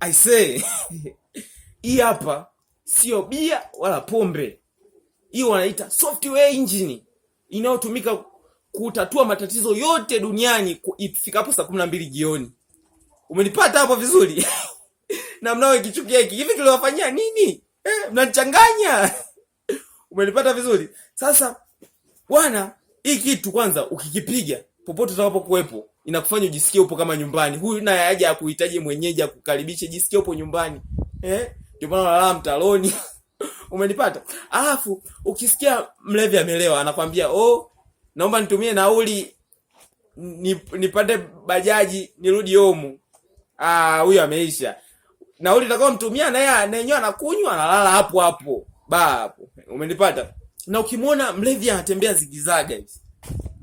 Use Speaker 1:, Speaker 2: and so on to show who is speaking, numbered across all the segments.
Speaker 1: I say hii hapa sio bia wala pombe. Hii wanaita software engine inayotumika kutatua matatizo yote duniani ifikapo saa 12 jioni. Umenipata hapo vizuri? Na mnao kichukia hiki. Hivi kiliwafanyia nini? Mnanichanganya. Umenipata vizuri? Sasa bwana, hii kitu kwanza ukikipiga popote utakapokuwepo inakufanya ujisikie upo kama nyumbani. Huyu naye haja ya kuhitaji mwenyeji akukaribishe, jisikie upo nyumbani. Ndio maana unalala mtaloni. Umenipata? Alafu ukisikia mlevi amelewa anakwambia, "Oh, naomba nitumie nauli nipande bajaji nirudi home." Huyo ameisha. Nauli utakao mtumia na yeye anenyoa anakunywa analala hapo hapo. Hapo. Umenipata? Na ukimwona mlevi anatembea zigizaga hivi,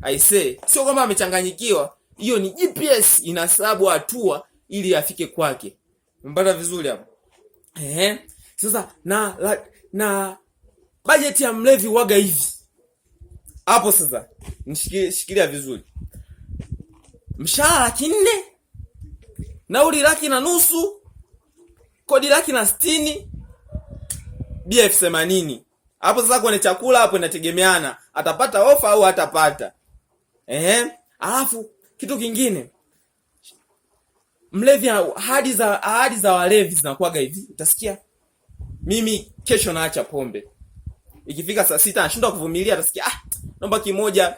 Speaker 1: I say, sio kama amechanganyikiwa. Hiyo ni GPS inahesabu hatua ili afike kwake. Umpata vizuri hapo? Sasa na budget ya mlevi waga hivi. Hapo sasa nishikilia vizuri. Mshahara 400, nauli 150, kodi 160, bia 80. Hapo sasa kwenye chakula hapo inategemeana atapata ofa au hatapata. Alafu kitu kingine, mlevi ahadi za walevi zinakuwaga hivi. Utasikia, mimi kesho naacha pombe. Ikifika saa 6 anashindwa kuvumilia, atasikia naomba kimoja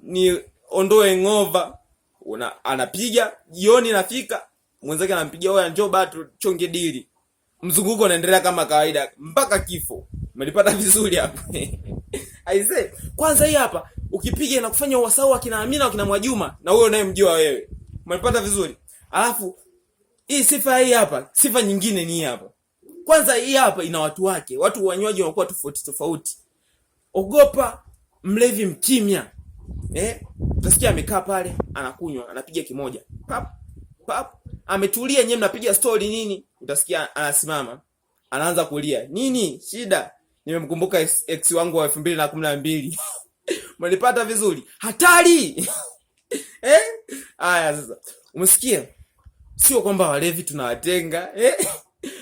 Speaker 1: ni ondoe ngova. Anapiga, jioni nafika, mwenzake anampigia, wewe njoo bado chonge dili. Mzunguko unaendelea kama kawaida mpaka kifo. Umelipata vizuri hapo? I say, kwanza hii hapa ukipiga inakufanya uwasahau akina Amina akina Mwajuma na wewe unayemjua wewe. Umelipata vizuri? Alafu hii sifa hii hapa, sifa nyingine ni hapa. Kwanza hii hapa ina watu wake. Watu wanywaji wanakuwa tofauti tofauti. Ogopa mlevi mkimya. Utasikia amekaa pale, anakunywa, anapiga kimoja. Pap pap. Ametulia, nyewe mnapiga story nini? Utasikia anasimama, anaanza kulia. Nini shida? Nimemkumbuka ex wangu wa 2012. Mlipata vizuri? Hatari. Haya sasa. Umesikia? Sio kwamba walevi tunawatenga,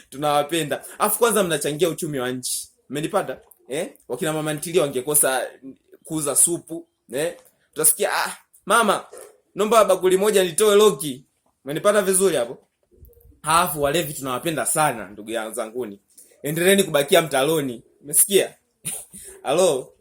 Speaker 1: tunawapenda. Afu kwanza mnachangia uchumi wa nchi. Umenipata? Wakina mama ntilia wangekosa kuuza supu, Utasikia, mama, naomba bakuli moja nitoe loki. Umenipata vizuri hapo? Alafu walevi tunawapenda sana ndugu yangu zanguni. Endeleeni kubakia mtaloni. Umesikia? Halo.